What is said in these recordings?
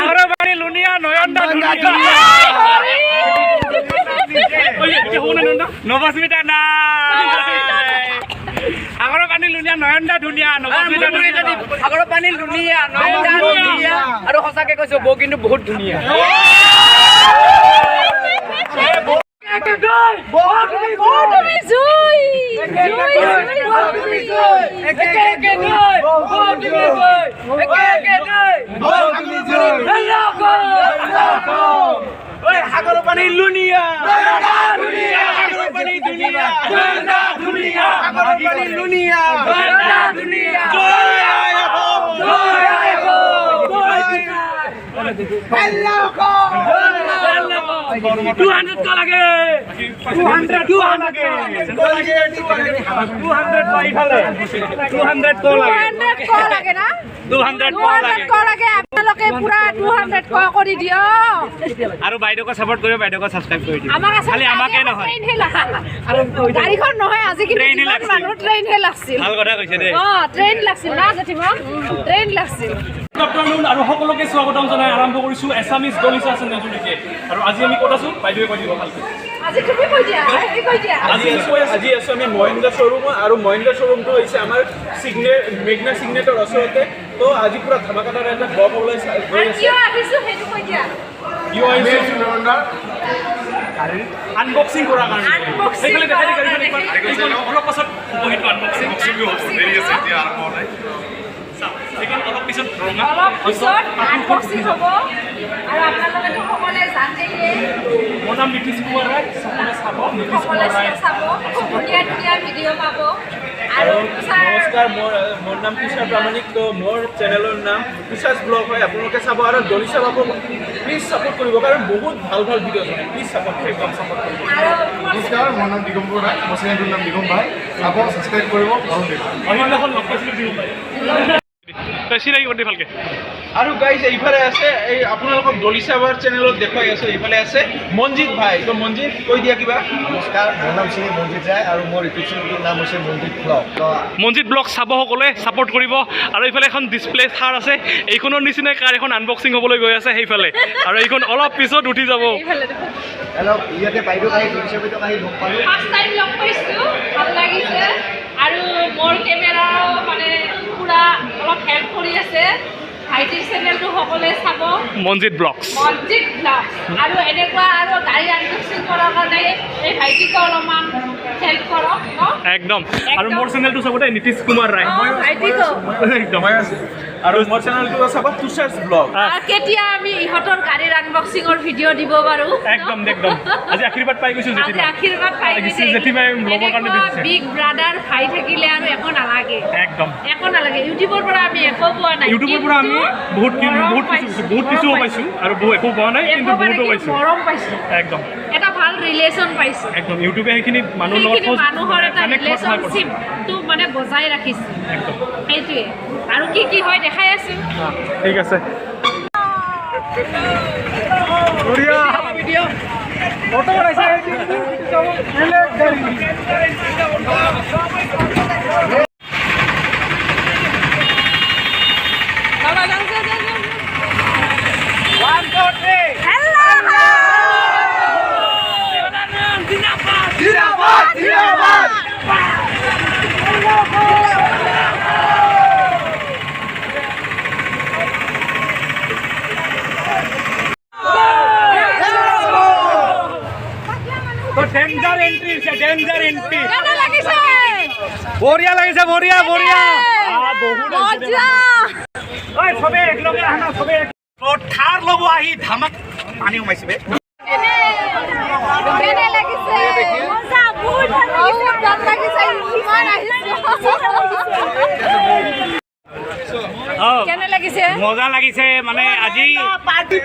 আগৰবাৰী লুনিয়া নয়নদা নৱস্মিতা নাই আগৰ পানী লুনিয়া নয়নদা ধুনীয়া আগৰ পানী লুনিয়া নয়নদা ধুনীয়া আৰু সঁচাকে কৈছো বৌ কিন্তু বহুত ধুনীয়া আগৰ পানী লুনিয়া আগৰ পানী ধুনীয়া আগৰ পানী লুনিয়া ধুনীয়া আৰু বাইদেউক সাপোৰ্ট কৰিব বাইদেউক সাবস্ক্ৰাইব কৰি দিও খালি আমাকে নহয় গাড়ীখন নহয় আজি কিন্তু মানুহ ট্ৰেইন হে লাগছিল ভাল কথা কৈছে দে ট্ৰেইন লাগছিল না জেঠিমা ট্ৰেইন লাগছিল আফটাৰনুন আৰু সকলোকে স্বাগতম জনাই আৰম্ভ কৰিছোঁ এছামিজ গলিচা চেনেলটোলৈকে আৰু আজি আমি ক'ত আছোঁ বাইদেৱে কৈ দিব ভালকৈ আজি তুমি কৈ দিয়া আজি আছোঁ আমি মহিন্দ্ৰা শ্ব'ৰুম আৰু মহিন্দ্ৰা শ্ব'ৰুমটো হৈছে আমাৰ মেঘনা চিগনেটৰ ওচৰতে তো আজি পুৰা ধামাকাদাৰ এটা ব্লগ হ'বলৈ গৈ আছে কিয় আহিছোঁ সেইটো কৈ দিয়া কিয় আহিছোঁ আনবক্সিং কৰাৰ কাৰণে সেইফালে দেখাই দি গাড়ীখন অলপ পাছত বহিটো আনবক্সিং দেৰি আছে এতিয়া আৰম্ভ হোৱা নাই অলপ পিছত আনবক্সিং হ'ব আৰু আপোনালোকেতো সকলোৱে জানেই মোৰ নাম নীতিশ কুমাৰ ৰায় সকলোৱে চাব নীতিশ কুমাৰ ৰায় চাব ধুনীয়া ধুনীয়া ভিডিঅ' পাব আৰু নমস্কাৰ মোৰ নাম তুষাৰ প্ৰামাণিক তো মোৰ চেনেলৰ নাম তুষাৰ ব্লগ হয় আপোনালোকে চাব আৰু দলিচা পাব প্লিজ ছাপোৰ্ট কৰিব কাৰণ বহুত ভাল ভাল ভিডিঅ' আছে প্লিজ ছাপোৰ্ট একদম ছাপোৰ্ট কৰিব নমস্কাৰ মোৰ নাম দিগম্বৰ ৰায় মোৰ চেনেলটোৰ নাম দিগম ভাই চাব ছাবস্ক্ৰাইব কৰিব ঘৰত দিব সেইদিনাখন লগ পাইছিলোঁ দিগম ভাই চিনাকি কৰি ভালকৈ আৰু গাইজ এইফালে আছে এই আপোনালোকক দলিচাবাৰ চেনেলত দেখুৱাই আছোঁ এইফালে আছে মনজিত ভাই তো মনজিত কৈ দিয়া কিবা নমস্কাৰ মোৰ নাম শ্ৰী মনজিত ৰায় আৰু মোৰ ইউটিউব চেনেলটোৰ নাম হৈছে মনজিত ব্লগ মনজিত ব্লগ চাব সকলোৱে ছাপোৰ্ট কৰিব আৰু এইফালে এখন ডিছপ্লে থাৰ আছে এইখনৰ নিচিনাই কাৰ এখন আনবক্সিং হ'বলৈ গৈ আছে সেইফালে আৰু এইখন অলপ পিছত উঠি যাব হেল্ল' ইয়াতে বাইদেউ আহি দলিচা বাইদেউ আহি লগ পালোঁ ফাৰ্ষ্ট টাইম লগ পাইছোঁ ভাল লাগিছে আৰু মোৰ কেমেৰাও মানে পুৰা অলপ হেল্প কৰি আছে ভাইটিৰ চেনেলটো সকলোৱে চাব মনজিত ব্লগছ আৰু এনেকুৱা আৰু গাড়ী আনবক্সিং কৰাৰ কাৰণে এই ভাইটিকো অলপমান হেল্প কৰক একদম আৰু মোৰ চেনেলটো চাবতে নীতিশ কুমাৰ ৰায় ভাইটিকো একদম আৰু মোৰ চেনেলটো চাব তুষাৰ ব্লগ কেতিয়া আমি ইহঁতৰ গাড়ীৰ আনবক্সিঙৰ ভিডিঅ' দিব পাৰো একদম আজি আশীৰ্বাদ পাই গৈছোঁ আজি আশীৰ্বাদ পাই গৈছে জেঠিমাই ব্লগৰ কাৰণে দিছে বিগ ব্ৰাদাৰ ভাই থাকিলে আৰু একো নালাগে একদম একো নালাগে ইউটিউবৰ পৰা আমি একো পোৱা নাই ইউটিউবৰ পৰা আমি বহুত কিছু পাইছোঁ আৰু একো পোৱা নাই কিন্তু বহুতো পাইছোঁ মৰম পাইছোঁ একদম এটা ভাল ৰিলেশ্যন পাইছোঁ একদম ইউটিউবে সেইখিনি মানুহৰ এটা ৰিলেশ্যনশ্বিপটো মানে বজাই ৰাখিছে একদম সেইটোৱে আৰু কি হয় দেখাই আছোঁ ঠিক আছে অটো বনাইছে ডেঞ্জাৰ এন্ট্ৰি বঢ়িয়া লাগিছে বঢ়িয়া চবে একলগে আহা চবে থাৰ ল'ব আহি ধামাক পানী সোমাইছে বে কেনে লাগিছে মজা বহুত ভাল লাগিছে ইমান আহিছে কেনে লাগিছে মজা লাগিছে মানে আজি পাৰ্টি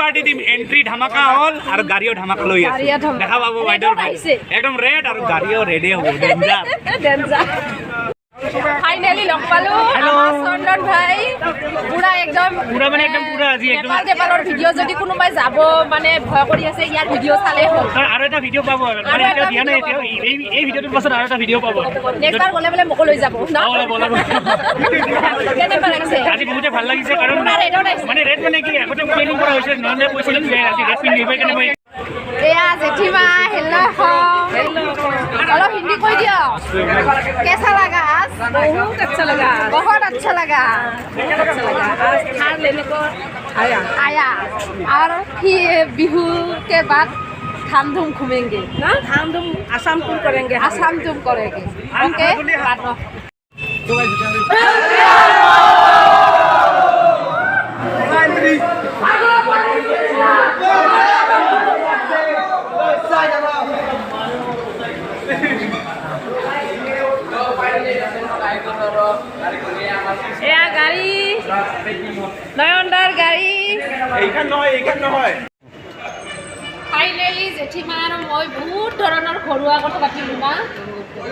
পাৰ্টি দিম এন্ট্ৰি ধামাকা হ'ল আৰু গাড়ীও ধামাকা লৈ আছে দেখা পাব বাইদেউৰ আহিছে একদম ৰেড আৰু গাড়ীও ৰেডি হ'ব ডেঞ্জাৰ ফাইনেলি লগ পালো আমাৰ চন্দন ভাই পুৰা একদম মানে একদম পুৰা আজি একদম নেপালৰ ভিডিঅ' যদি কোনোবাই যাব মানে ভয় কৰি আছে ইয়াৰ ভিডিঅ' চালে হ'ল আৰু এটা ভিডিঅ' পাব মানে এতিয়া দিয়া নাই এতিয়া এই ভিডিঅ'টোৰ পাছত আৰু এটা ভিডিঅ' পাব নেক্সট বাৰ গ'লে বোলে মোকো লৈ যাব ন কেনেকুৱা লাগিছে আজি বহুতে ভাল লাগিছে কাৰণ মানে ৰেড মানে কি আগতে প্লেনিং কৰা হৈছে নন্দে কৈছিলে যে আজি ৰেড পিন্ধিব কাৰণে মই এয়া জেঠিমা হেল্ল' অলপ হিন্দী কৈ দিয় কেঁচা লাগা আজ বহুত আচ্ছা লাগা বহুত আচ্ছা লাগা आज थार लेने को आया और फिर बिहू के बाद धाम धूम घूमेंगे ना धाम धूम आसाम टूर करेंगे ओके এয়া গাড়ী নয়নদাৰ গাড়ী এইখান নহয় ফাইনেলি জেঠিমা আৰু মই বহুত ধৰণৰ ঘৰুৱা কথা পাতিলোঁ না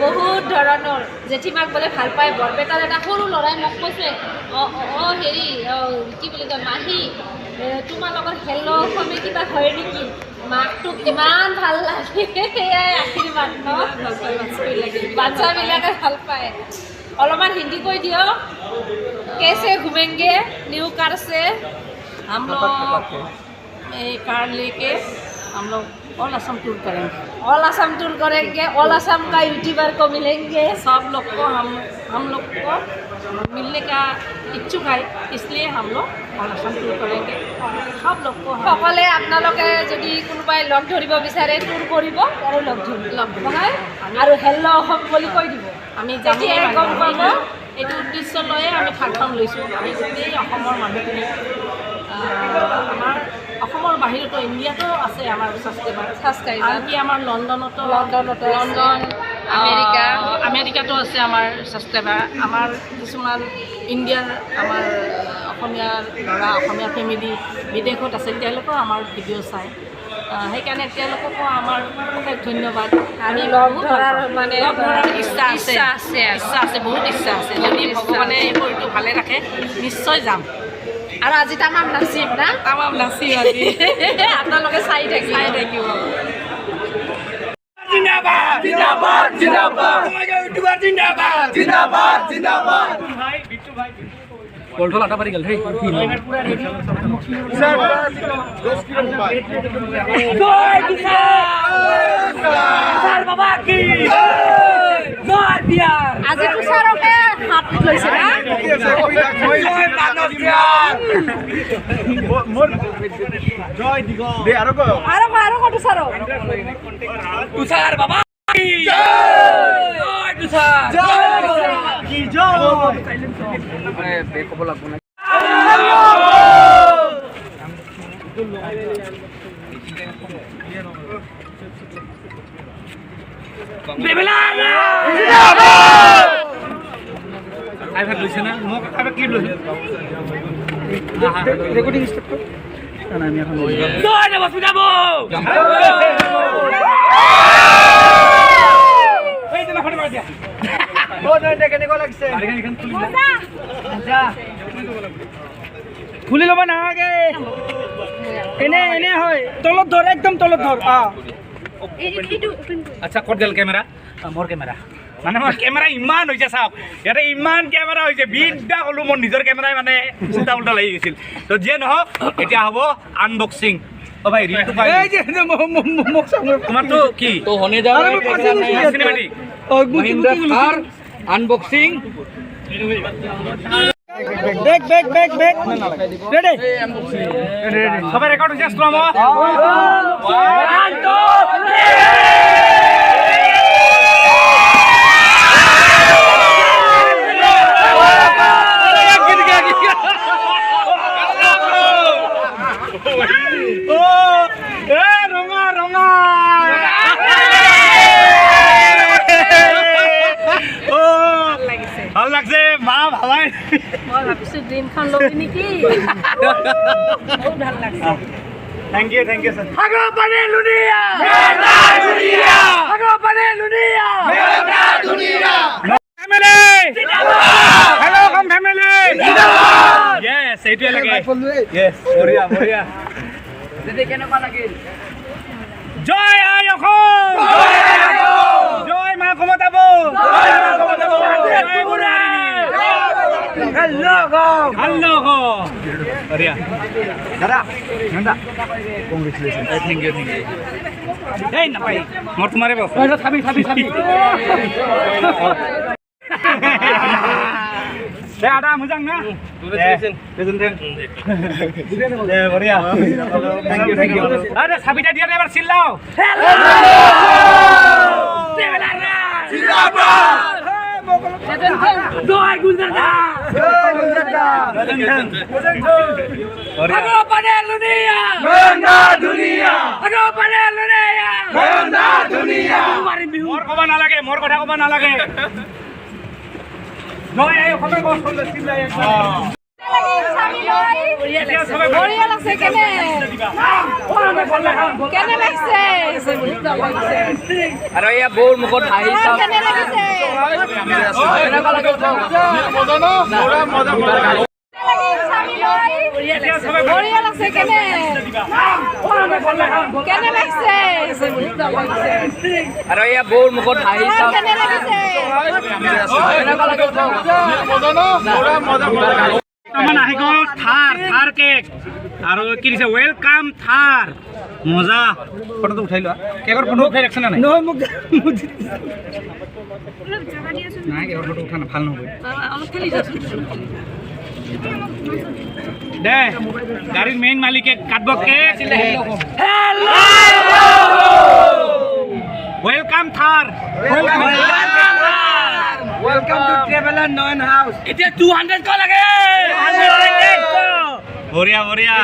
বহুত ধৰণৰ জেঠিমাক বোলে ভাল পায় বৰপেটাৰ এটা সৰু ল'ৰাই মোক কৈছে হেৰি কি বুলি কয় মাহী তোমালোকৰ হেল্ল' অসমে কিবা হয় নেকি মাকটোক ইমান ভাল লাগে সেয়াই আশীৰ্বাদ ন বাচ্চাবিলাকে ভাল পায় অলপমান হিন্দী কৈ দিয়ক कैसे घूमेंगे न्यू कार से हम लोग कार लेके हम लोग ऑल असम टूर करेंगे ऑल असम टूर करेंगे ऑल असम का यूट्यूबर को मिलेंगे सब लोग को हम लोग को मिलने का इच्छुक है इसलिए हम लोग ऑल असम टूर करेंगे सब लोग को সকলে আপোনালোকে যদি কোনোবাই লগ ধৰিব বিচাৰে টুৰ কৰিব আৰু লগ ধৰিব নহয় আৰু হেল্ল' অসম বুলি কৈ দিব আমি তেতিয়াই গম পাব এইটো উদ্দেশ্য লৈয়ে আমি ফাংচন লৈছোঁ আমি গোটেই অসমৰ মানুহখিনি আমাৰ অসমৰ বাহিৰতো ইণ্ডিয়াতো আছে আমাৰ ছাবস্ক্ৰাইবাৰ আনকি আমাৰ লণ্ডন আমেৰিকাতো আছে আমাৰ ছাবস্ক্ৰাইবাৰ আমাৰ কিছুমান ইণ্ডিয়াৰ আমাৰ অসমীয়া ল'ৰা অসমীয়া ফেমিলি বিদেশত আছে তেওঁলোকেও আমাৰ ভিডিঅ' চায় সেইকাৰণে তেওঁলোককো আমাৰ অশেষ ধন্যবাদ আমি লগ ধৰাৰ মানে লগ ধৰাৰ ইচ্ছা আছে বহুত ইচ্ছা আছে যদি ভগৱানে এই শৰীৰটো ভালে ৰাখে নিশ্চয় যাম আৰু আজি তামাম নাচিম না তামাম নাচিম আজি আপোনালোকে চাই থাকিব জিন্দাবাদ জিন্দাবাদ জিন্দাবাদ তোমাকে ইউটিউবার জিন্দাবাদ জিন্দাবাদ জিন্দাবাদ ভাই বিট্টু ভাই কলঠল আটা পারি গেল হে স্যার 10 কিলো মোবাইল জয় কিষাণ স্যার বাবা কি জয় বিয়ার আজি তুষাৰকে হাত লৈছে না জয় মানৱ জ্ঞান জয় দিগল দে আৰু কয় আৰু তুষাৰক তুষার বাবা কি জয় তুষার জয় কি জয় মানে বেকব লাগব না বেবেলা জিন্দাবাদ আই ভাত লৈছে না মোক আবে কি লৈছে রেকর্ডিং স্টার্ট কর না আমি এখন জয় দেব সুজাবো এই যে ফটো মার দিয়া ও জয়টা কেনেকৈ লাগিছে গাড়ীখন খুলি যা খুলি ল'ব নালাগে এনে হয় তলত ধৰ একদম তলত ধৰ আচ্ছা ক'ত গ'ল কেমেৰা মোৰ কেমেৰা মানে মোৰ কেমেৰা ইমান হৈছে চাওক ইয়াতে ইমান কেমেৰা হৈছে বিদ্যা ক'লো মোৰ নিজৰ কেমেৰাই মানে উল্টা উল্টা লাগি গৈছিল তো যিয়ে নহওক এতিয়া হ'ব আনবক্সিং ও ভাই ৰিলটো পাই এই যে মোক তোমাৰটো কি তো হনে যাও চিনেমাটিক মহিন্দ্রা থার আনবক্সিং বেক রেডি সবাই রেকর্ড হচ্ছে স্ট্রম 1 2 ভাল লাগছে মা ভাবাই মই ভাবিছোঁ ড্ৰিমখন ল'বি নেকি বহুত ভাল লাগছে থ্যাংক ইউ স্যার আগো পানে লুনিয়া মেটা দুনিয়া আগো পানে লুনিয়া মেটা দুনিয়া হেল্ল' অসম ফেমিলি য়েছ এইটোৱে লাগে য়েছ বঢ়িয়া বঢ়িয়া জয় আই অসম জয় মা ক্ষমতা হেল্ল' বঢ়িয়া দাদা কংগ্ৰেচুলেশ্যন থেংক ইউ এই নাপাই মই তোমাৰে বস চাবি দে আদা মোজাং না বঢ়িয়া থেংক ইউ আৰে চাবিটা দিয়া এবাৰ চিল্লাও মোৰ ক'ব নালাগে মোৰ কথা ক'ব নালাগে জয় আই অসমৰ বস চিল্লাই বঢ়িয়া লাগছে কেনে লাগিছে আৰু এয়া বৌৰ মুখত হাঁহি চাওক কেনে লাগিছে বঢ়িয়া লাগছে কেনে লাগিছে আৰু এয়া বৌৰ মুখত হাঁহি চাওক কেনে লাগিছে বৰ্তমান আহি গ'ল থাৰ কেক আৰু কি দিছে ৱেলকাম থাৰ মজা ফটোটো উঠাই লোৱা কেকৰ ফটো উঠাই ৰাখছে না নাই নাই কেকৰ ফটো উঠা না ভাল নহ'ব দে গাড়ীৰ মেইন মালিকে কাটব cake welcome Thar welcome to traveller Nayan house এতিয়া 200 ক লাগে বঢ়িয়া বঢ়িয়া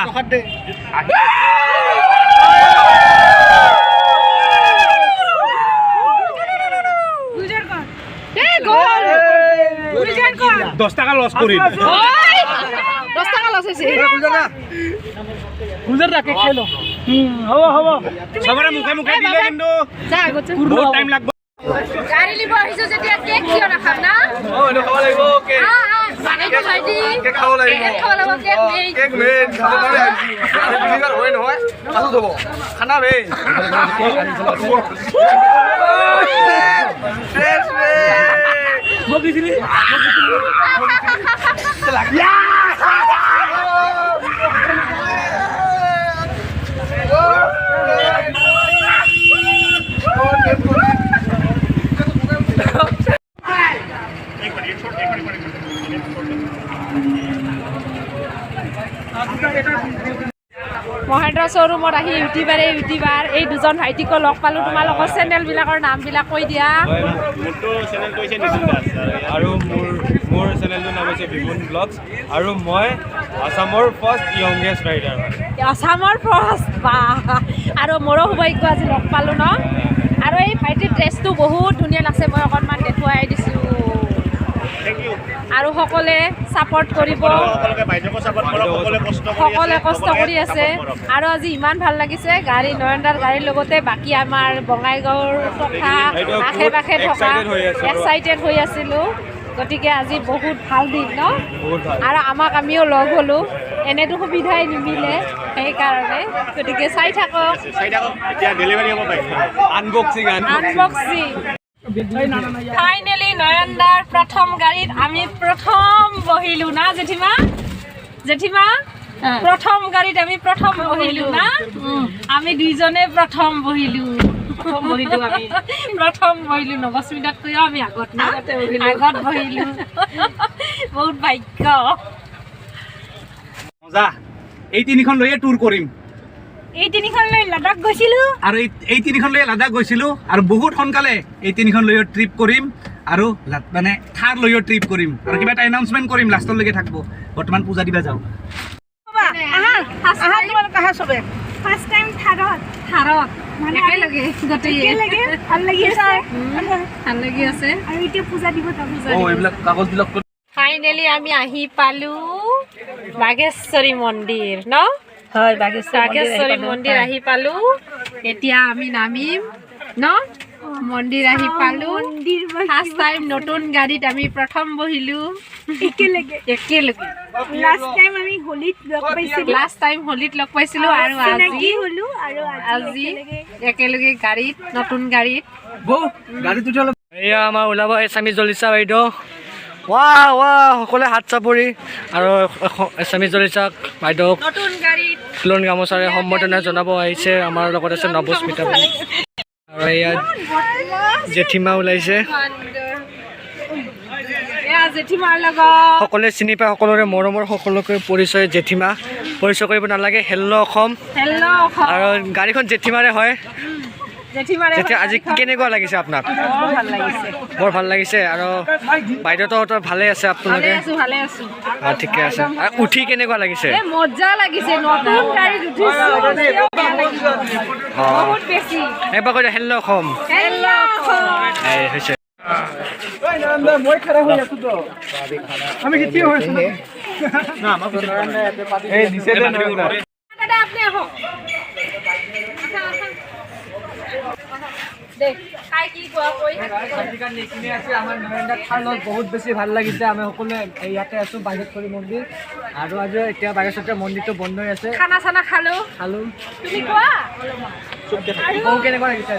দহ টাকা লছ কৰি 10 টাকা লছ হৈছে চবৰে মুখে মুখে দিলে কিন্তু বহুত টাইম লাগব গাড়ী লিব আহিছো যেতিয়া কেক কিয় নাখাম না এইটো খাব লাগিব কেক কেক খাব লাগিব কেক মেইন খাব কাৰণে বিনিগাৰ হয় নহয় পাছত হ'ব খানা মেইন ফ্ৰেছ বগিছিলি মহেন্দ্ৰ শ্ব'ৰুমত আহি ইউটিউবাৰ এই দুজন ভাইটিকো লগ পালোঁ তোমালোকৰ চেনেলবিলাকৰ নামবিলাক কৈ দিয়া মোৰটো চেনেলটো হৈছে নিচুন দাস আৰু মোৰ চেনেলটোৰ নাম হৈছে বিপুন ব্লগছ আৰু মই আছামৰ ফাৰ্ষ্ট য়ংগেষ্ট ৰাইডাৰ আছামৰ ফাৰ্ষ্ট বা আৰু মোৰো সৌভাগ্য আজি লগ পালোঁ ন আৰু এই ভাইটিৰ ড্ৰেছটো বহুত ধুনীয়া লাগছে মই অকণমান দেখুৱাই দিছোঁ আৰু সকলোৱে ছাপৰ্ট কৰিব সকলোৱে কষ্ট কৰি আছে আৰু আজি ইমান ভাল লাগিছে গাড়ী নয়নদাৰ গাড়ীৰ লগতে বাকী আমাৰ বঙাইগাঁৱৰ তথা আশে পাশে থকা এক্সাইটেড হৈ আছিলোঁ গতিকে আজি বহুত ভাল দিন ন আৰু আমিও লগ হ'লোঁ এনেতো সুবিধাই নিমিলে সেইকাৰণে গতিকে চাই থাকক আনবক্সিং ফাইনেলি নয়নদাৰ প্ৰথম গাড়ীত আমি প্ৰথম বহিলোঁ না জেঠিমা প্ৰথম গাড়ীত আমি প্ৰথম বহিলোঁ না আমি দুইজনে প্ৰথম বহিলোঁ নৱস্মিতাতকৈও আমি আগত বহিলোঁ বহুত ভাগ্য মজা এই তিনিখন লৈয়ে টুৰ কৰিম এই তিনিখন লৈ লাডাখ গৈছিলোঁ আৰু এই তিনিখন লৈ লাডাখ গৈছিলোঁ আৰু বহুত সোনকালে এই তিনিখন লৈও ট্ৰিপ কৰিম আৰু মানে থাৰ লৈও ট্ৰিপ কৰিম আৰু কিবা এটা এনাউন্সমেণ্ট কৰিম লাষ্টলৈকে থাকিব বৰ্তমান পূজা দিবা যাওঁ ফাৰ্ষ্ট টাইম থাৰত মানে একেলগে গোটেই ভাল লাগি আছে আৰু এতিয়া পূজা দিব এইবিলাক কাগজবিলাক ফাইনেলি আমি আহি পালোঁ বাগেশ্বৰী মন্দিৰ ন হয় বাগেশ্বৰী মন্দিৰ আহি পালোঁ এতিয়া আমি নামিম ন মন্দিৰ আহি পালো ফাৰ্ষ্ট টাইম নতুন গাড়ীত আমি প্ৰথম বহিলো একেলগে লাষ্ট টাইম আমি হোলিত লগ পাইছিলো লাষ্ট টাইম হোলিত লগ পাইছিলো আৰু চিনাকি হলো আৰু আজি একেলগে গাড়ীত নতুন গাড়ীত এয়া আমাৰ ওলাব এছামিজ জলিচা বাইদেউ সকলোৱে হাত চাপৰি আৰু এছামিজ জলিচাক বাইদেউক নতুন গাড়ীত ফুলন গামোচাৰে সম্বৰ্ধনা জনাব আহিছে আমাৰ লগত আছে নৱস্মিতা বাইদেউ আৰু এয়া জেঠীমা ওলাইছে জেঠীমাৰ লগত সকলোৱে চিনি পায় সকলোৰে মৰমৰ সকলোকে পৰিচয় জেঠীমা পৰিচয় কৰিব নালাগে হেল্ল' অসম আৰু গাড়ীখন জেঠীমাৰে হয় যেতিয়া আজি কেনেকুৱা লাগিছে আপোনাক বৰ ভাল লাগিছে আৰু বাইদেউতো ভালে আছে আপোনালোকে ভালে আছো ঠিকে আছে আৰু উঠি কেনেকুৱা লাগিছে মজা লাগিছে নতুন গাড়ীত উঠিছো বহুত বেছি এবাৰ কৈ হেল্ল' অসম এই হৈছে দাদা আপনি আহক দেখ তাই কি কোৱা কৈ বহুত বেছি ভাল লাগিছে আমি সকলোৱে ইয়াতে আছো বাগেশ্বৰী মন্দিৰ আৰু আজি এতিয়া বাগেশ্বৰী মন্দিৰটো বন্ধ হৈ আছে খানা চানা খালো তুমি কোৱা কেনেকুৱা লাগিছে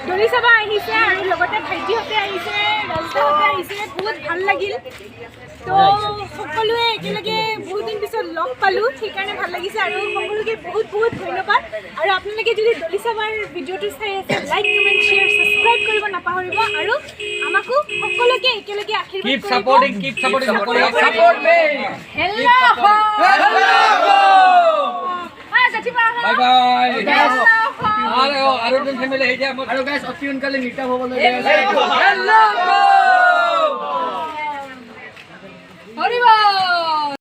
দলি চাব আহিছে আৰু লগতে ভাইটিহঁতে আহিছে ৰাস্তাহঁতে আহিছে বহুত ভাল লাগিল তো সকলোৱে একেলগে বহুত দিন পিছত লগ পালোঁ সেইকাৰণে ভাল লাগিছে আৰু সকলোকে বহুত বহুত ধন্যবাদ আৰু আপোনালোকে যদি দলি চাবাৰ ভিডিঅ'টো চাই আছে লাইক কমেণ্ট শ্বেয়াৰ ছাবস্ক্ৰাইব কৰিব নাপাহৰিব আৰু আমাকো সকলোকে একেলগে আশীৰ্বাদ হৰিবা